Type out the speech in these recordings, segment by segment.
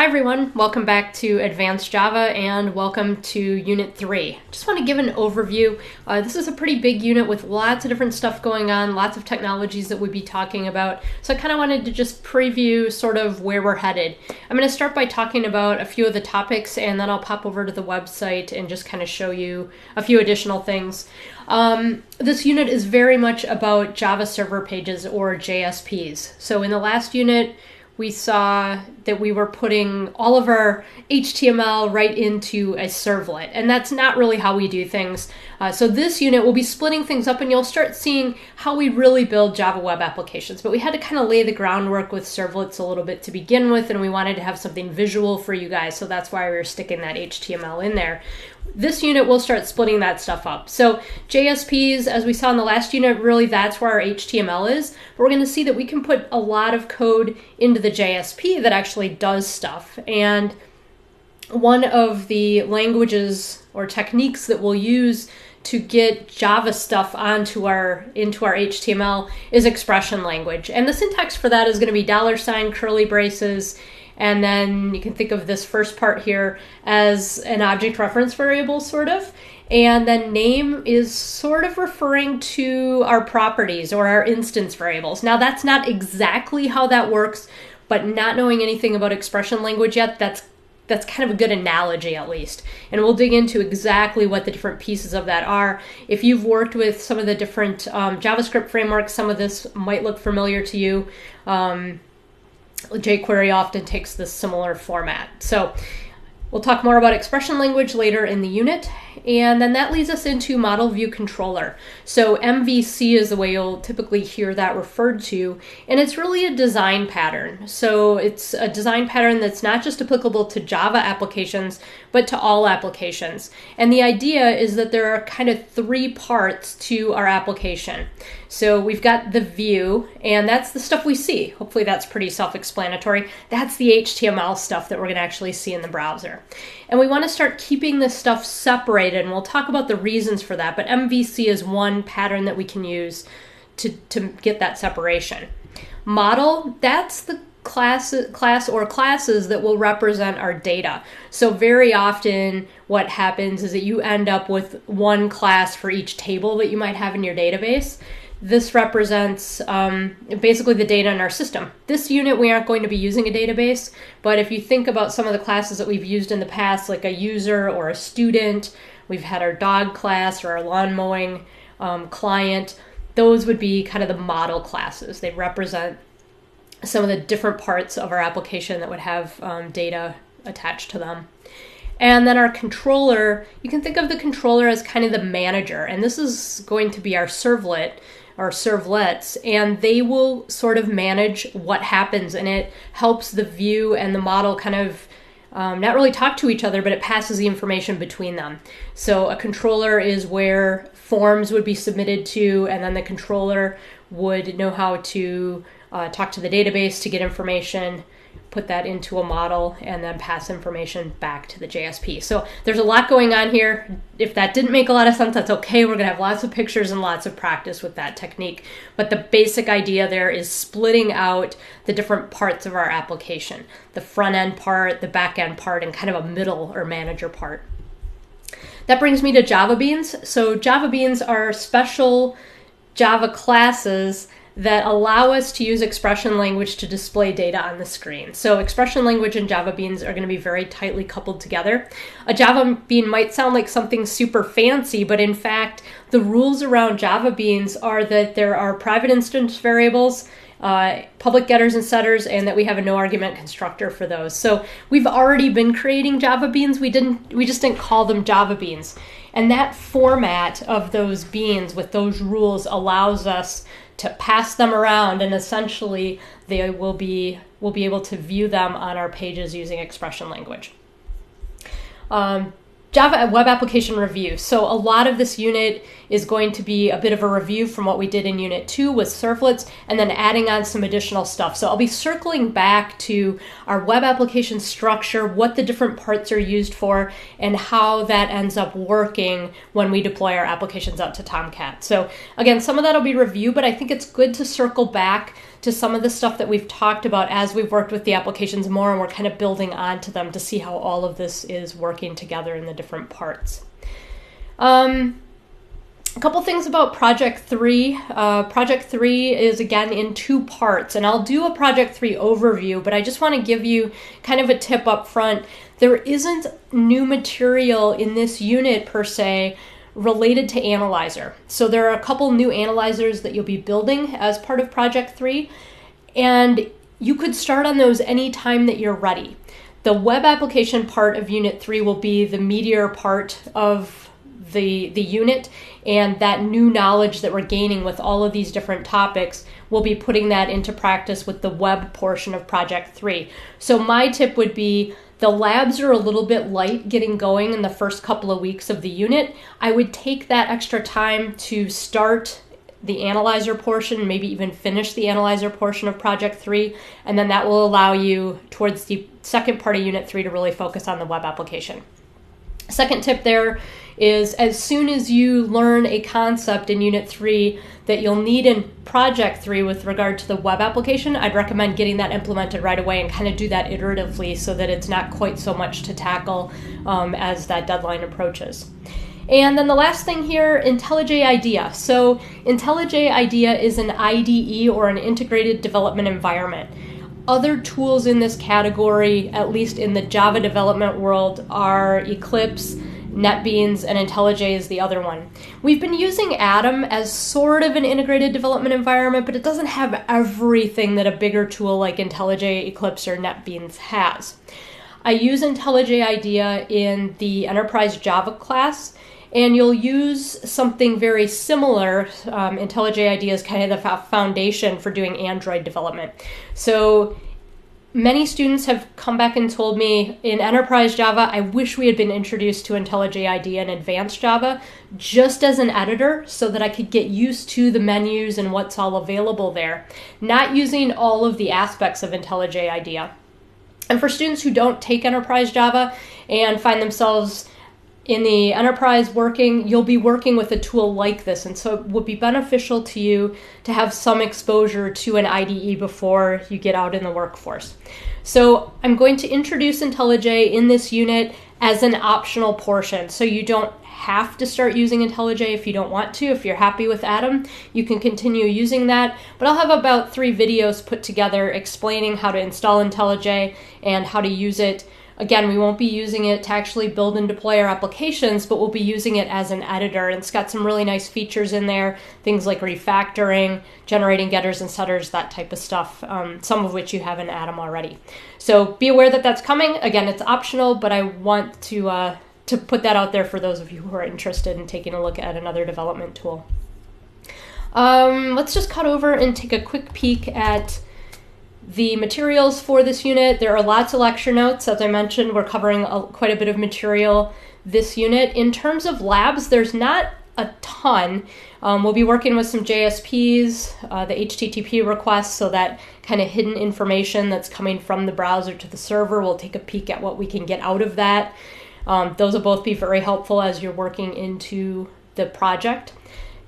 Hi everyone, welcome back to Advanced Java and welcome to Unit 3. Just want to give an overview. This is a pretty big unit with lots of different stuff going on, lots of technologies that we'd be talking about. So I kind of wanted to just preview sort of where we're headed. I'm going to start by talking about a few of the topics and then I'll pop over to the website and just kind of show you a few additional things. This unit is very much about Java server pages or JSPs. So in the last unit, we saw that we were putting all of our HTML right into a servlet, and that's not really how we do things. So this unit will be splitting things up and you'll start seeing how we really build Java web applications. But we had to kind of lay the groundwork with servlets a little bit to begin with, and we wanted to have something visual for you guys, so that's why we were sticking that HTML in there. This unit will start splitting that stuff up. So JSPs, as we saw in the last unit, really that's where our HTML is. But we're going to see that we can put a lot of code into the JSP that actually does stuff. And one of the languages or techniques that we'll use to get Java stuff into our HTML is expression language. And the syntax for that is going to be $, curly braces, and then you can think of this first part here as an object reference variable, sort of. And then name is sort of referring to our properties or our instance variables. Now that's not exactly how that works, but not knowing anything about expression language yet, that's kind of a good analogy at least. And we'll dig into exactly what the different pieces of that are. If you've worked with some of the different JavaScript frameworks, some of this might look familiar to you. jQuery often takes this similar format. So we'll talk more about expression language later in the unit. And then that leads us into model view controller. So MVC is the way you'll typically hear that referred to. And it's really a design pattern. So it's a design pattern that's not just applicable to Java applications, but to all applications. And the idea is that there are kind of three parts to our application. So we've got the view, and that's the stuff we see. Hopefully that's pretty self-explanatory. That's the HTML stuff that we're going to actually see in the browser. And we want to start keeping this stuff separated, and we'll talk about the reasons for that, but MVC is one pattern that we can use to get that separation. Model, that's the class or classes that will represent our data. So very often what happens is that you end up with one class for each table that you might have in your database. This represents basically the data in our system. This unit, we aren't going to be using a database, but if you think about some of the classes that we've used in the past, like a user or a student, we've had our dog class or our lawn mowing client, those would be kind of the model classes. They represent some of the different parts of our application that would have data attached to them. And then our controller, you can think of the controller as kind of the manager, and this is going to be our servlet or servlets, and they will sort of manage what happens, and it helps the view and the model kind of not really talk to each other, but it passes the information between them. So a controller is where forms would be submitted to, and then the controller would know how to talk to the database to get information, put that into a model, and then pass information back to the JSP. So there's a lot going on here. If that didn't make a lot of sense, that's okay. We're going to have lots of pictures and lots of practice with that technique. But the basic idea there is splitting out the different parts of our application. The front end part, the back end part, and kind of a middle or manager part. That brings me to Java Beans. So Java Beans are special Java classes that allow us to use expression language to display data on the screen. So expression language and Java Beans are going to be very tightly coupled together. A Java Bean might sound like something super fancy, but in fact, the rules around Java Beans are that there are private instance variables, public getters and setters, and that we have a no argument constructor for those. So we've already been creating Java Beans. We just didn't call them Java Beans. And that format of those beans with those rules allows us to pass them around, and essentially we'll be able to view them on our pages using expression language. Java Web Application Review. So a lot of this unit is going to be a bit of a review from what we did in Unit 2 with servlets, and then adding on some additional stuff. So I'll be circling back to our web application structure, what the different parts are used for, and how that ends up working when we deploy our applications out to Tomcat. So again, some of that will be review, but I think it's good to circle back to some of the stuff that we've talked about as we've worked with the applications more, and we're kind of building onto them to see how all of this is working together in the different parts. A couple things about Project 3. Project 3 is again in 2 parts, and I'll do a Project 3 overview, but I just want to give you kind of a tip up front. There isn't new material in this unit per se related to Analyzer. So there are a couple new analyzers that you'll be building as part of Project 3, and you could start on those anytime that you're ready. The web application part of Unit 3 will be the meatier part of the unit, and that new knowledge that we're gaining with all of these different topics, we'll be putting that into practice with the web portion of Project 3. So my tip would be, the labs are a little bit light getting going in the first couple of weeks of the unit. I would take that extra time to start the Analyzer portion, maybe even finish the Analyzer portion of Project 3, and then that will allow you towards the second part of Unit 3 to really focus on the web application. Second tip there is, as soon as you learn a concept in Unit 3 that you'll need in Project 3 with regard to the web application, I'd recommend getting that implemented right away and kind of do that iteratively so that it's not quite so much to tackle as that deadline approaches. And then the last thing here, IntelliJ IDEA. So IntelliJ IDEA is an IDE, or an integrated development environment. Other tools in this category, at least in the Java development world, are Eclipse, NetBeans, and IntelliJ is the other one. We've been using Atom as sort of an integrated development environment, but it doesn't have everything that a bigger tool like IntelliJ, Eclipse, or NetBeans has. I use IntelliJ IDEA in the Enterprise Java class, and you'll use something very similar. IntelliJ IDEA is kind of the foundation for doing Android development. So many students have come back and told me, in Enterprise Java, I wish we had been introduced to IntelliJ IDEA in Advanced Java just as an editor so that I could get used to the menus and what's all available there, not using all of the aspects of IntelliJ IDEA. And for students who don't take Enterprise Java and find themselves in the enterprise working, you'll be working with a tool like this, and so it would be beneficial to you to have some exposure to an IDE before you get out in the workforce. So I'm going to introduce IntelliJ in this unit as an optional portion, so you don't have to start using IntelliJ if you don't want to. If you're happy with Atom, you can continue using that, but I'll have about 3 videos put together explaining how to install IntelliJ and how to use it. Again, we won't be using it to actually build and deploy our applications, but we'll be using it as an editor, and it's got some really nice features in there, things like refactoring, generating getters and setters, that type of stuff, some of which you have in Atom already. So be aware that that's coming. Again, it's optional, but I want to put that out there for those of you who are interested in taking a look at another development tool. Let's just cut over and take a quick peek at the materials for this unit. There are lots of lecture notes. As I mentioned, we're covering quite a bit of material this unit. In terms of labs, there's not a ton. We'll be working with some JSPs, the HTTP requests, so that kind of hidden information that's coming from the browser to the server. We'll take a peek at what we can get out of that. Those will both be very helpful as you're working into the project.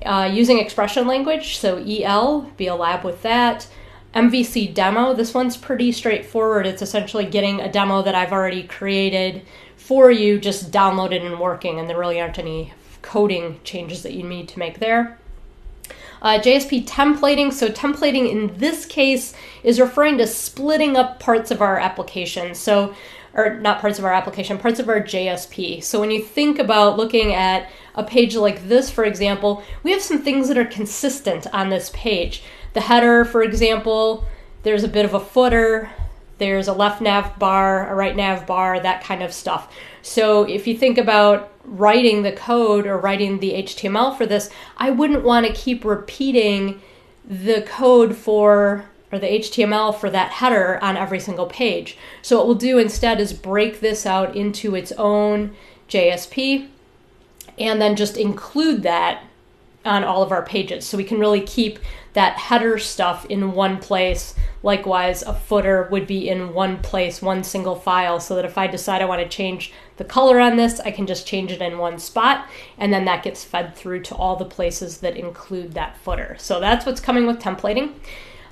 Using expression language, so EL, be a lab with that. MVC demo, this one's pretty straightforward. It's essentially getting a demo that I've already created for you, just downloaded and working, and there really aren't any coding changes that you need to make there. JSP templating, so templating in this case is referring to splitting up parts of our application. So, or not parts of our application, parts of our JSP. So when you think about looking at a page like this, for example, we have some things that are consistent on this page. The header, for example, there's a bit of a footer, there's a left nav bar, a right nav bar, that kind of stuff. So if you think about writing the code or writing the HTML for this, I wouldn't want to keep repeating the code for, or the HTML for that header on every single page. So what we'll do instead is break this out into its own JSP and then just include that on all of our pages. So we can really keep that header stuff in one place. Likewise, a footer would be in one place, one single file, so that if I decide I want to change the color on this, I can just change it in one spot, and then that gets fed through to all the places that include that footer. So that's what's coming with templating.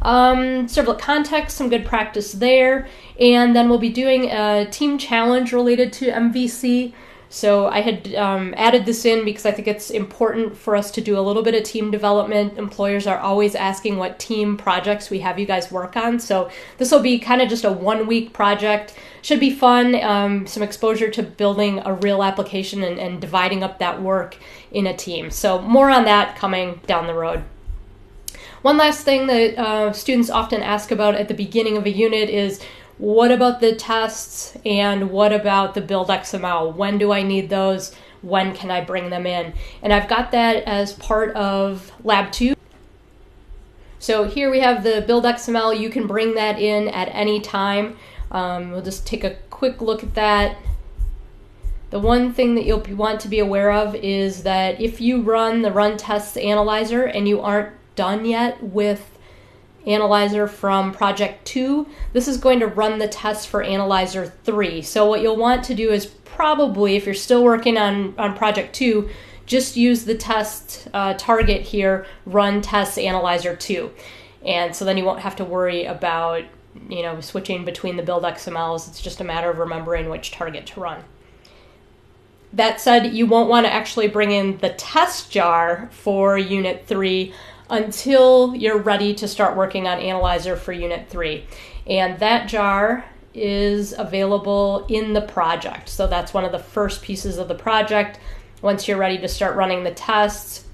Servlet context, some good practice there. And then we'll be doing a team challenge related to MVC. So I had added this in because I think it's important for us to do a little bit of team development. Employers are always asking what team projects we have you guys work on. So this will be kind of just a 1-week project. Should be fun, some exposure to building a real application and dividing up that work in a team. So more on that coming down the road. One last thing that students often ask about at the beginning of a unit is, what about the tests and what about the build XML? When do I need those? When can I bring them in? And I've got that as part of Lab 2. So here we have the build XML. You can bring that in at any time. We'll just take a quick look at that. The one thing that you'll want to be aware of is that if you run the run tests analyzer and you aren't done yet with Analyzer from Project 2, this is going to run the tests for Analyzer 3. So what you'll want to do is probably, if you're still working on Project 2, just use the test target here, run tests Analyzer 2. And so then you won't have to worry about, switching between the build XMLs. It's just a matter of remembering which target to run. That said, you won't want to actually bring in the test jar for Unit 3 until you're ready to start working on Analyzer for Unit 3. And that jar is available in the project. So that's one of the first pieces of the project. Once you're ready to start running the tests,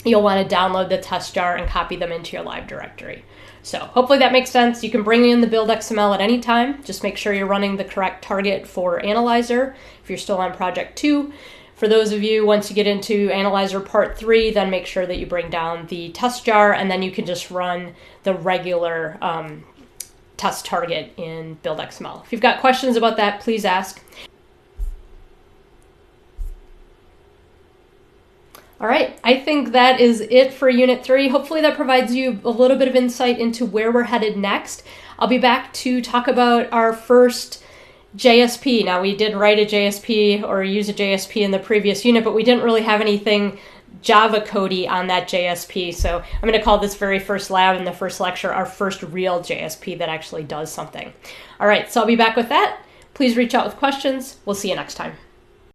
you'll want to download the test jar and copy them into your live directory. So hopefully that makes sense. You can bring in the build XML at any time. Just make sure you're running the correct target for Analyzer if you're still on Project 2. For those of you, once you get into Analyzer Part 3, then make sure that you bring down the test jar, and then you can just run the regular test target in Build XML. If you've got questions about that, please ask. All right, I think that is it for Unit 3. Hopefully that provides you a little bit of insight into where we're headed next. I'll be back to talk about our first JSP. Now, we did write a JSP or use a JSP in the previous unit, but we didn't really have anything Java codey on that JSP. So I'm going to call this very first lab and the first lecture our first real JSP that actually does something. All right, so I'll be back with that. Please reach out with questions. We'll see you next time.